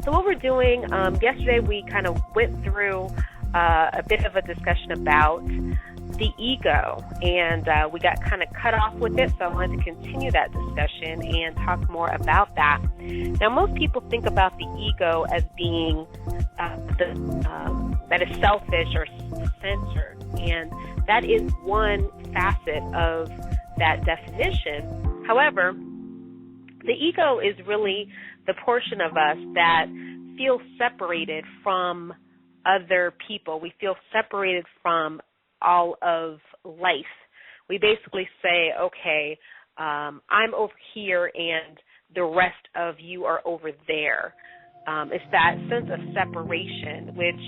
So what we're doing, yesterday we kind of went through a bit of a discussion about the ego, and we got kind of cut off with it, so I wanted to continue that discussion and talk more about that. Now, most people think about the ego as being that is selfish or centered, and that is one facet of that definition. However, the ego is really the portion of us that feels separated from other people. We feel separated from all of life. We basically say, okay, I'm over here and the rest of you are over there. It's that sense of separation, which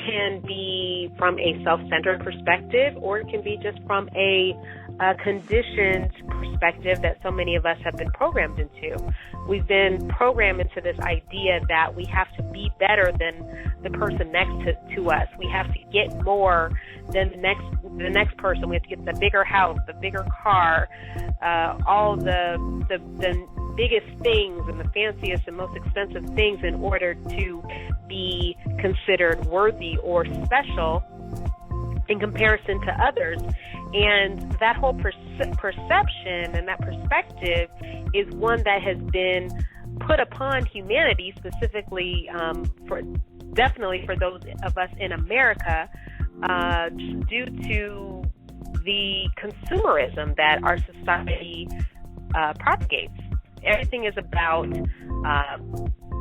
can be from a self-centered perspective, or it can be just from a conditioned perspective that so many of us have been programmed into. We've been programmed into this idea that we have to be better than the person next to us. We have to get more than the next person. We have to get the bigger house, the bigger car, all the biggest things and the fanciest and most expensive things in order to be considered worthy or special in comparison to others. And that whole perception and that perspective is one that has been put upon humanity, specifically definitely for those of us in America, due to the consumerism that our society propagates. Everything is about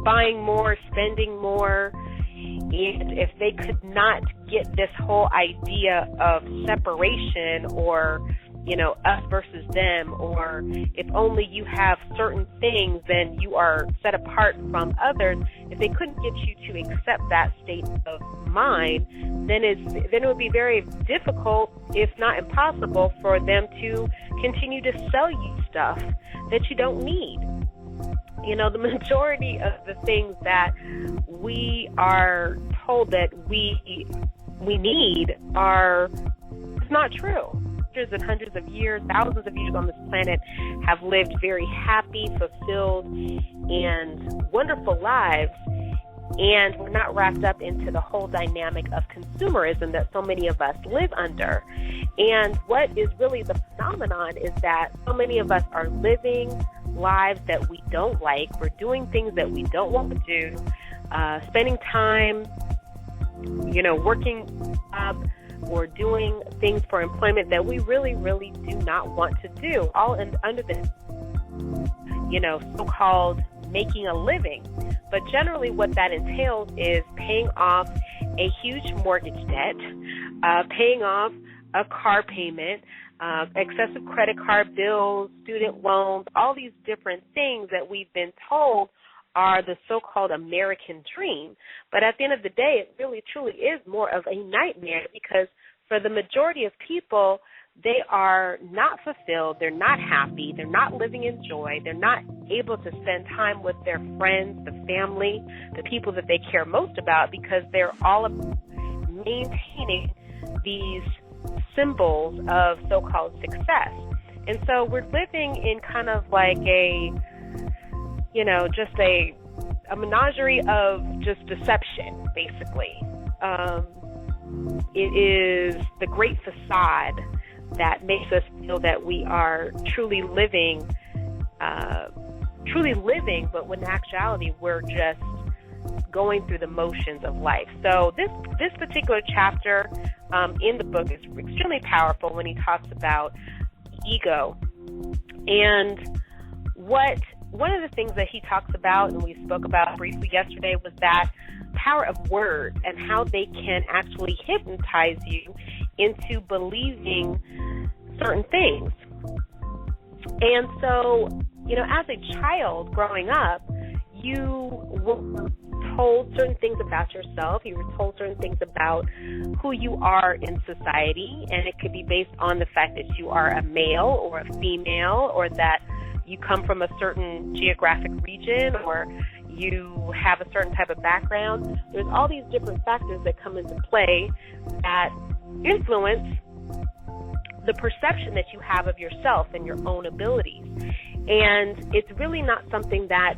buying more, spending more, and if they could not get this whole idea of separation or, us versus them, or if only you have certain things, then you are set apart from others. If they couldn't get you to accept that state of mind, then it would be very difficult, if not impossible, for them to continue to sell you stuff that you don't need. The majority of the things that we are told that we need it's not true. Hundreds and hundreds of years, thousands of years on this planet have lived very happy, fulfilled, and wonderful lives, and we're not wrapped up into the whole dynamic of consumerism that so many of us live under. And what is really the phenomenon is that so many of us are living lives that we don't like. We're doing things that we don't want to do, spending time, working up, or doing things for employment that we really, really do not want to do, all under this, so-called making a living. But generally what that entails is paying off a huge mortgage debt, paying off a car payment, excessive credit card bills, student loans, all these different things that we've been told are the so-called American dream. But at the end of the day, it really truly is more of a nightmare, because for the majority of people, they are not fulfilled, they're not happy, they're not living in joy, they're not able to spend time with their friends, the family, the people that they care most about, because they're all maintaining these symbols of so-called success. And so we're living in kind of like just a menagerie of just deception, basically. It is the great facade that makes us feel that we are truly living, but when in actuality we're just going through the motions of life. So this particular chapter in the book is extremely powerful when he talks about ego. And one of the things that he talks about, and we spoke about briefly yesterday, was that power of words and how they can actually hypnotize you into believing certain things. And so, as a child growing up, you were told certain things about yourself. You were told certain things about who you are in society, and it could be based on the fact that you are a male or a female, or that you come from a certain geographic region, or you have a certain type of background. There's all these different factors that come into play that influence the perception that you have of yourself and your own abilities. And it's really not something that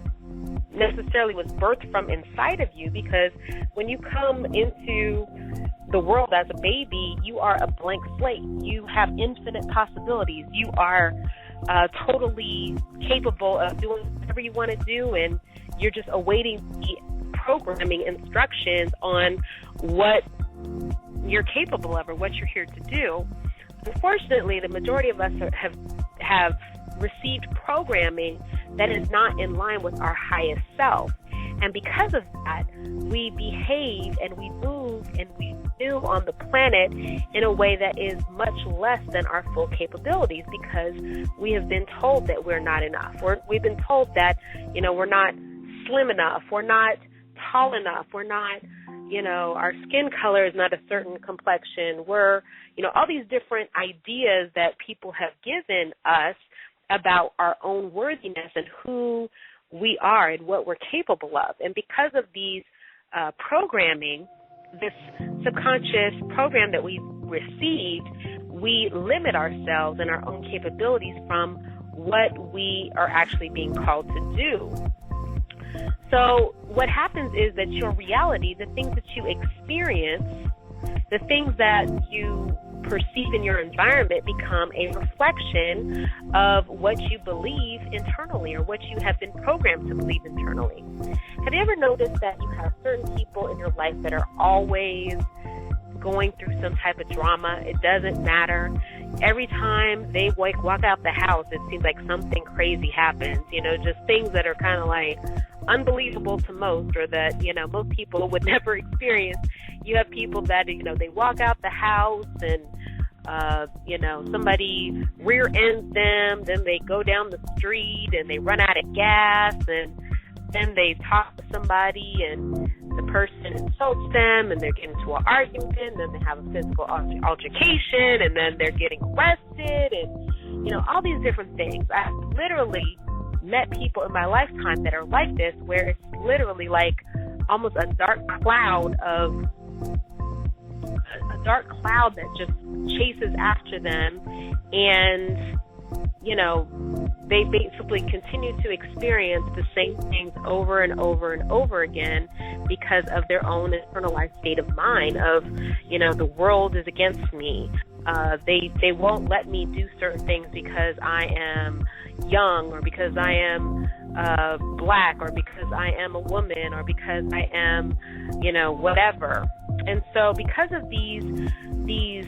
necessarily was birthed from inside of you, because when you come into the world as a baby, you are a blank slate. You have infinite possibilities. You are totally capable of doing whatever you want to do, and you're just awaiting the programming instructions on what you're capable of or what you're here to do. Unfortunately, the majority of us have received programming that is not in line with our highest self. And because of that, we behave and we move and we do on the planet in a way that is much less than our full capabilities, because we have been told that we're not enough. We've been told that, we're not slim enough, we're not tall enough, we're not, our skin color is not a certain complexion. We're, all these different ideas that people have given us about our own worthiness and who we are and what we're capable of. And because of these programming, this subconscious program that we've received, we limit ourselves and our own capabilities from what we are actually being called to do. So what happens is that your reality, the things that you experience, the things that you perceive in your environment become a reflection of what you believe internally or what you have been programmed to believe internally. Have you ever noticed that you have certain people in your life that are always going through some type of drama? It doesn't matter. Every time they walk out the house, it seems like something crazy happens, just things that are kind of like unbelievable to most, or that, most people would never experience. You have people that, they walk out the house and, somebody rear ends them, then they go down the street and they run out of gas, and then they talk to somebody and the person insults them and they get into an argument, and then they have a physical altercation, and then they're getting arrested, and, all these different things. I literally met people in my lifetime that are like this, where it's literally like almost a dark cloud that just chases after them, and they basically continue to experience the same things over and over and over again because of their own internalized state of mind of, the world is against me. They won't let me do certain things because I am young, or because I am black, or because I am a woman, or because I am, whatever. And so because of these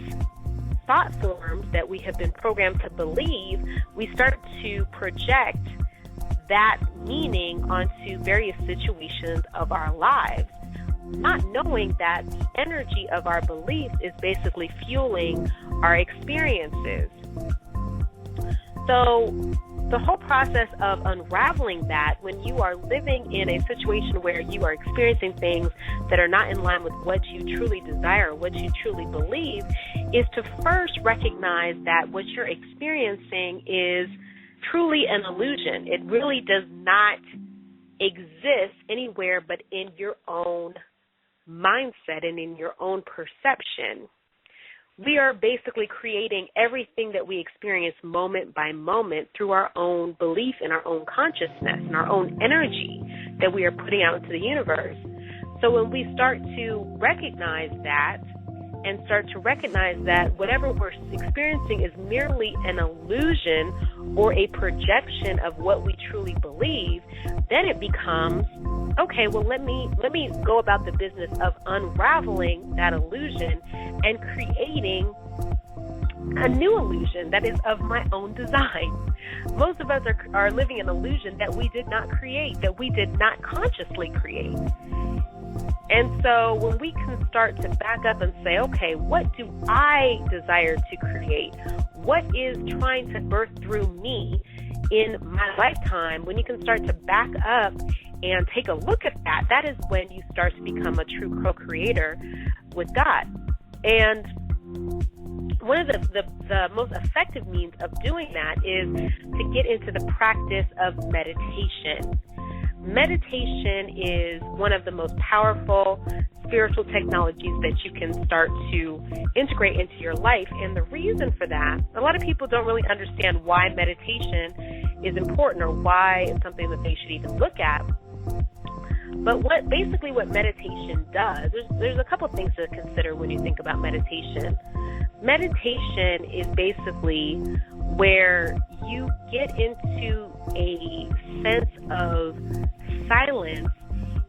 thought forms that we have been programmed to believe, we start to project that meaning onto various situations of our lives, not knowing that the energy of our beliefs is basically fueling our experiences. So the whole process of unraveling that, when you are living in a situation where you are experiencing things that are not in line with what you truly desire, what you truly believe, is to first recognize that what you're experiencing is truly an illusion. It really does not exist anywhere but in your own mindset and in your own perception. We are basically creating everything that we experience moment by moment through our own belief and our own consciousness and our own energy that we are putting out into the universe. So when we start to recognize that, and start to recognize that whatever we're experiencing is merely an illusion or a projection of what we truly believe, then it becomes, okay, well, let me go about the business of unraveling that illusion and creating a new illusion that is of my own design. Most of us are living an illusion that we did not create, that we did not consciously create. And so when we can start to back up and say, okay, what do I desire to create? What is trying to birth through me in my lifetime? When you can start to back up and take a look at that, that is when you start to become a true co-creator with God. And one of the most effective means of doing that is to get into the practice of meditation. Meditation is one of the most powerful spiritual technologies that you can start to integrate into your life. And the reason for that, a lot of people don't really understand why meditation is important or why it's something that they should even look at. But what meditation does, there's a couple things to consider when you think about meditation. Meditation is basically where you get into a sense of silence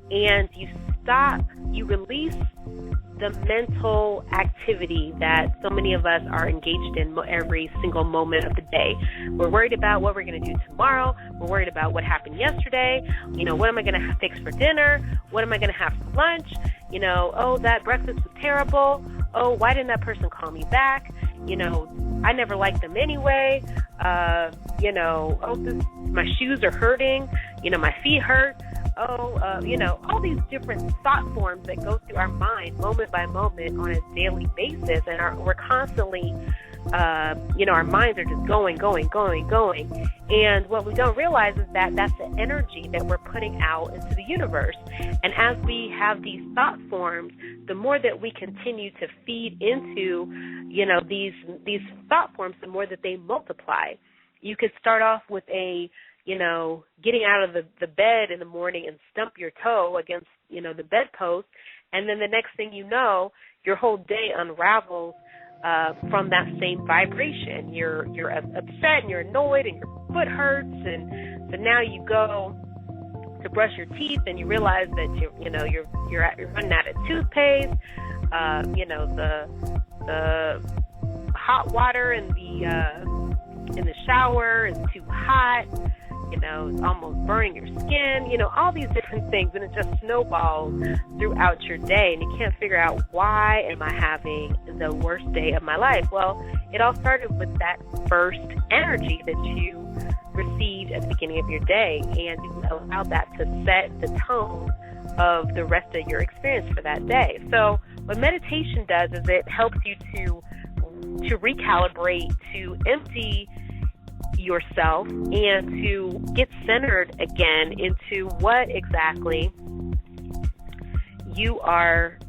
and you release the mental activity that so many of us are engaged in every single moment of the day. We're worried about what we're going to do tomorrow. We're worried about what happened yesterday. What am I going to fix for dinner? What am I going to have for lunch? Oh, that breakfast was terrible. Oh, why didn't that person call me back? I never liked them anyway. My shoes are hurting. My feet hurt. All these different thought forms that go through our mind moment by moment on a daily basis. And we're constantly, our minds are just going. And what we don't realize is that that's the energy that we're putting out into the universe. And as we have these thought forms, the more that we continue to feed into, these thought forms, the more that they multiply. You could start off with getting out of the bed in the morning and stump your toe against, the bedpost. And then the next thing you know, your whole day unravels from that same vibration. You're upset and you're annoyed and your foot hurts. And so now you go to brush your teeth and you realize that you're running out of toothpaste. The hot water in the shower is too hot. It's almost burning your skin, all these different things, and it just snowballs throughout your day, and you can't figure out, why am I having the worst day of my life? Well, it all started with that first energy that you received at the beginning of your day, and you allow that to set the tone of the rest of your experience for that day. So what meditation does is it helps you to recalibrate, to empty yourself, and to get centered again into what exactly you are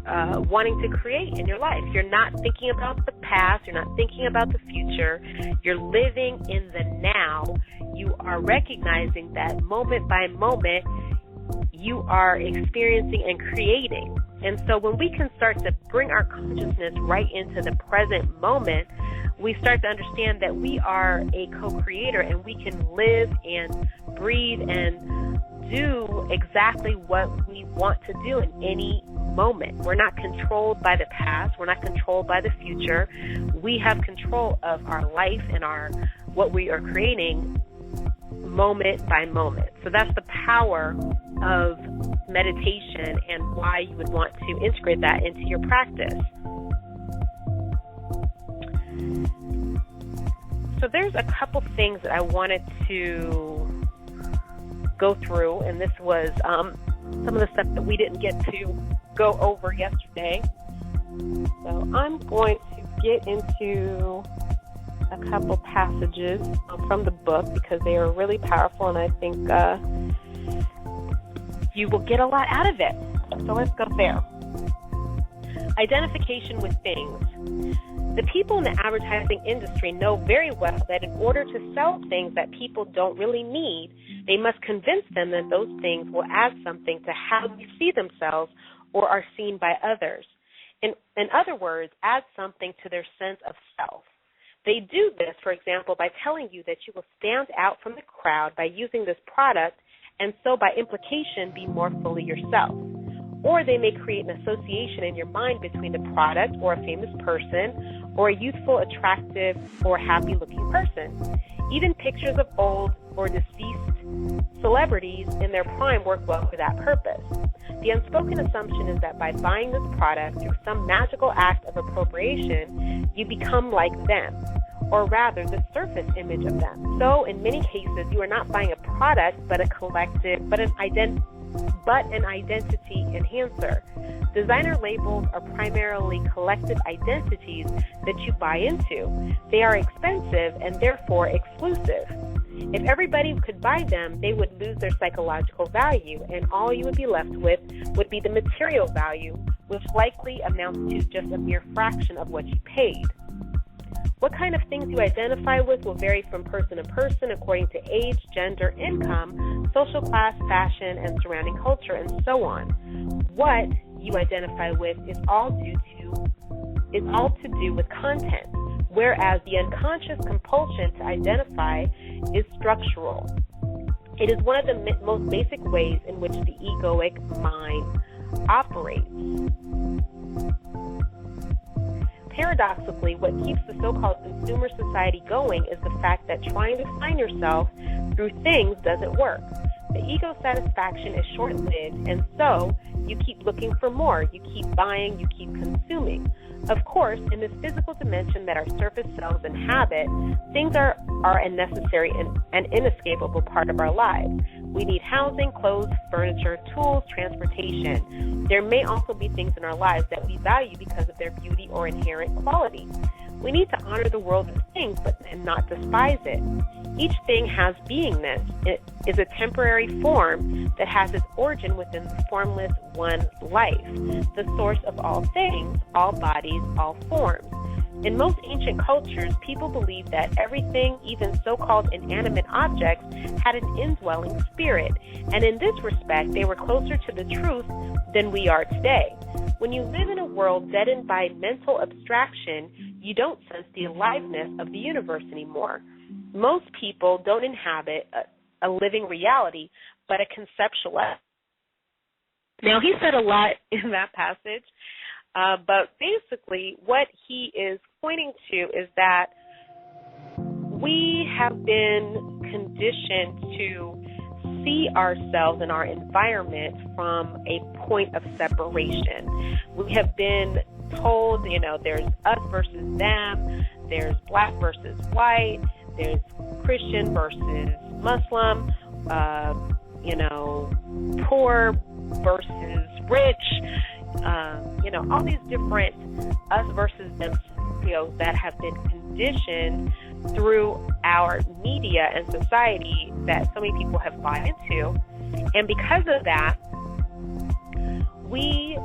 wanting to create in your life. You're not thinking about the past. You're not thinking about the future. You're living in the now. You are recognizing that moment by moment you are experiencing and creating. And so when we can start to bring our consciousness right into the present moment, we start to understand that we are a co-creator, and we can live and breathe and do exactly what we want to do in any moment. We're not controlled by the past. We're not controlled by the future. We have control of our life and what we are creating moment by moment. So that's the power of meditation and why you would want to integrate that into your practice. So there's a couple things that I wanted to go through, and this was some of the stuff that we didn't get to go over yesterday. So I'm going to get into a couple passages from the book because they are really powerful, and I think you will get a lot out of it. So let's go there. Identification with things. The people in the advertising industry know very well that in order to sell things that people don't really need, they must convince them that those things will add something to how they see themselves or are seen by others. In other words, add something to their sense of self. They do this, for example, by telling you that you will stand out from the crowd by using this product and so by implication be more fully yourself. Or they may create an association in your mind between the product or a famous person or a youthful, attractive, or happy-looking person. Even pictures of old or deceased celebrities in their prime work well for that purpose. The unspoken assumption is that by buying this product through some magical act of appropriation, you become like them, or rather the surface image of them. So in many cases, you are not buying a product, but an identity enhancer. Designer labels are primarily collective identities that you buy into. They are expensive and therefore exclusive. If everybody could buy them, they would lose their psychological value, and all you would be left with would be the material value, which likely amounts to just a mere fraction of what you paid. What kind of things you identify with will vary from person to person according to age, gender, income, social class, fashion, and surrounding culture, and so on. What you identify with is all to do with content, whereas the unconscious compulsion to identify is structural. It is one of the most basic ways in which the egoic mind operates. Paradoxically, what keeps the so-called consumer society going is the fact that trying to find yourself through things doesn't work. The ego satisfaction is short-lived, and so you keep looking for more. You keep buying, you keep consuming. Of course, in this physical dimension that our surface cells inhabit, things are a necessary and inescapable part of our lives. We need housing, clothes, furniture, tools, transportation. There may also be things in our lives that we value because of their beauty or inherent quality. We need to honor the world of things, and not despise it. Each thing has beingness. It is a temporary form that has its origin within the formless one life, the source of all things, all bodies, all forms. In most ancient cultures, people believed that everything, even so-called inanimate objects, had an indwelling spirit, and in this respect, they were closer to the truth than we are today. When you live in a world deadened by mental abstraction, you don't sense the aliveness of the universe anymore. Most people don't inhabit a living reality, but a conceptual. Now, he said a lot in that passage, but basically what he is pointing to is that we have been conditioned to see ourselves and our environment from a point of separation. We have been told, there's us versus them, there's black versus white, there's Christian versus Muslim, poor versus rich, all these different us versus them scenarios that have been conditioned through our media and society that so many people have bought into. And because of that, we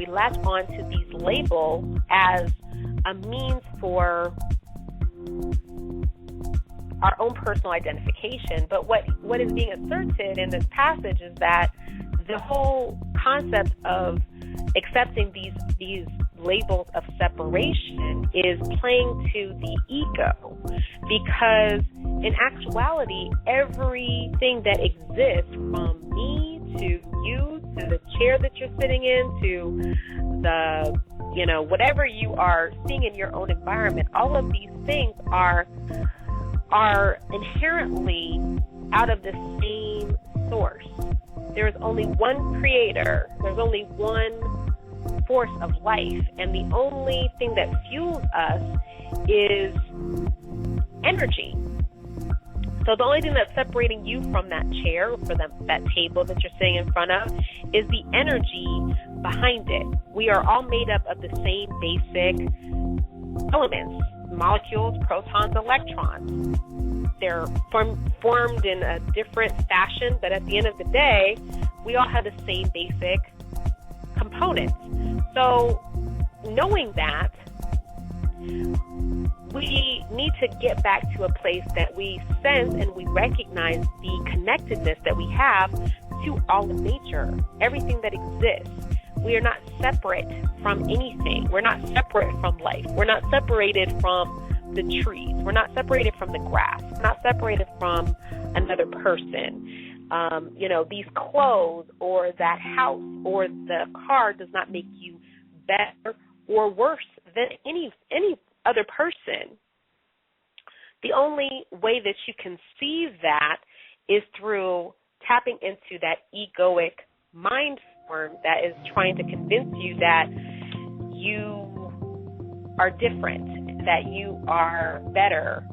latch on to these labels as a means for our own personal identification. But what is being asserted in this passage is that the whole concept of accepting these labels of separation is playing to the ego, because in actuality, everything that exists, from me to you to the chair that you're sitting in to the whatever you are seeing in your own environment, all of these things are inherently out of the same source. There is only one creator. There's only one force of life, and the only thing that fuels us is energy. So the only thing that's separating you from that chair, for that table that you're sitting in front of, is the energy behind it. We are all made up of the same basic elements: molecules, protons, electrons. They're formed in a different fashion, but at the end of the day, we all have the same basic components. So knowing that, we need to get back to a place that we sense and we recognize the connectedness that we have to all of nature, everything that exists. We are not separate from anything. We're not separate from life. We're not separated from the trees. We're not separated from the grass. We're not separated from another person. These clothes or that house or the car does not make you better or worse than any other person. The only way that you can see that is through tapping into that egoic mind form that is trying to convince you that you are different, that you are better.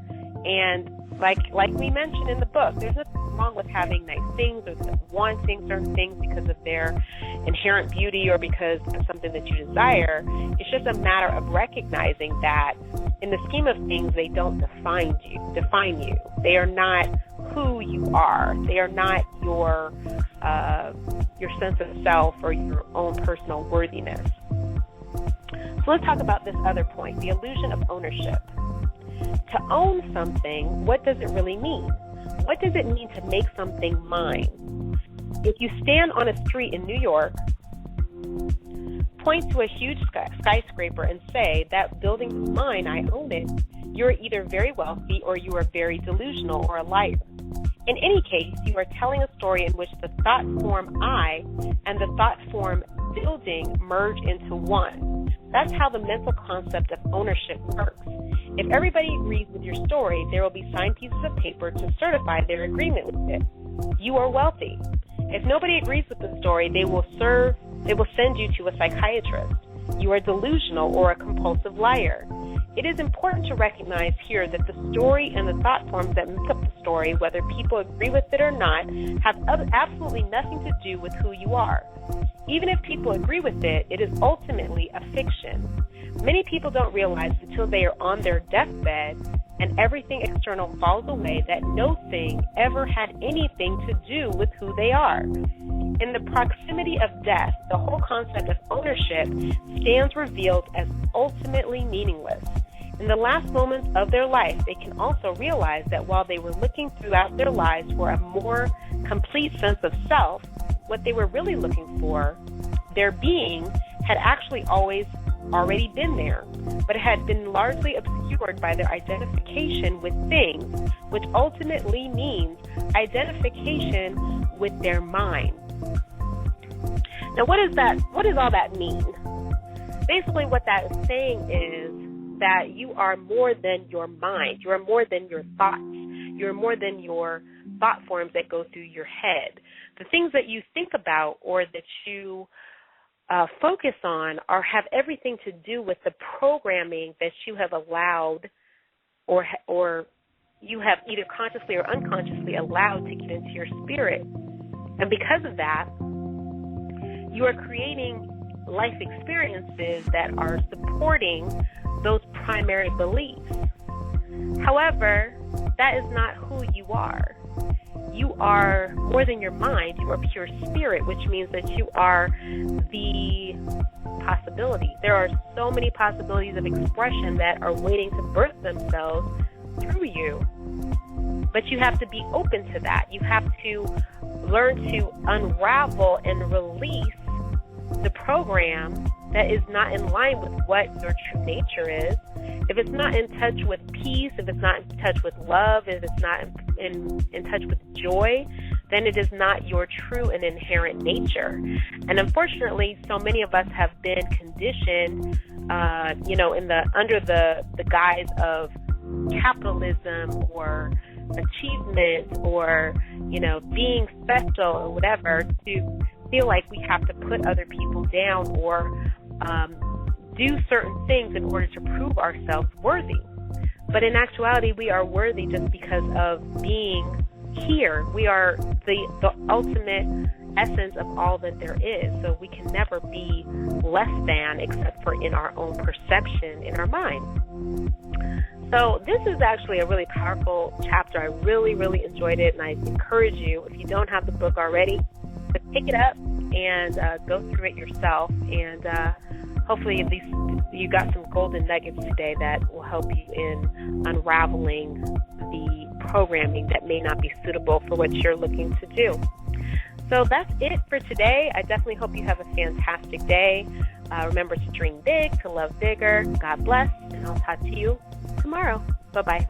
And like we mentioned in the book, there's nothing wrong with having nice things or wanting certain things because of their inherent beauty or because it's something that you desire. It's just a matter of recognizing that in the scheme of things, they don't define you. They are not who you are. They are not your sense of self or your own personal worthiness. So let's talk about this other point, the illusion of ownership. To own something, what does it really mean? What does it mean to make something mine? If you stand on a street in New York, point to a huge skyscraper and say, that building is mine, I own it, you're either very wealthy or you are very delusional or a liar. In any case, you are telling a story in which the thought form I and the thought form building merge into one. That's how the mental concept of ownership works. If everybody agrees with your story, there will be signed pieces of paper to certify their agreement with it. You are wealthy. If nobody agrees with the story, they will send you to a psychiatrist. You are delusional or a compulsive liar. It is important to recognize here that the story and the thought forms that make up the story, whether people agree with it or not, have absolutely nothing to do with who you are. Even if people agree with it, it is ultimately a fiction. Many people don't realize until they are on their deathbed and everything external falls away that no thing ever had anything to do with who they are. In the proximity of death, the whole concept of ownership stands revealed as ultimately meaningless. In the last moments of their life, they can also realize that while they were looking throughout their lives for a more complete sense of self, what they were really looking for, their being, had actually already been there, but it had been largely obscured by their identification with things, which ultimately means identification with their mind. Now, what does all that mean? Basically, what that is saying is that you are more than your mind. You are more than your thoughts. You're more than your thought forms that go through your head. The things that you think about or that you focus on have everything to do with the programming that you have allowed or you have either consciously or unconsciously allowed to get into your spirit. And because of that, you are creating life experiences that are supporting those primary beliefs. However, that is not who you are. You are more than your mind. You are pure spirit, which means that you are the possibility. There are so many possibilities of expression that are waiting to birth themselves through you. But you have to be open to that. You have to learn to unravel and release the program that is not in line with what your true nature is. If it's not in touch with peace, if it's not in touch with love, if it's not in touch with joy, then it is not your true and inherent nature. And unfortunately, so many of us have been conditioned, under the guise of capitalism or achievement or, being special or whatever, to feel like we have to put other people down or do certain things in order to prove ourselves worthy. But in actuality, we are worthy just because of being here. We are the ultimate essence of all that there is. So we can never be less than except for in our own perception, in our mind. So this is actually a really powerful chapter. I really, really enjoyed it, and I encourage you, if you don't have the book already, to pick it up and go through it yourself. And hopefully at least you got some golden nuggets today that will help you in unraveling the programming that may not be suitable for what you're looking to do. So that's it for today. I definitely hope you have a fantastic day. Remember to dream big, to love bigger. God bless, and I'll talk to you tomorrow. Bye-bye.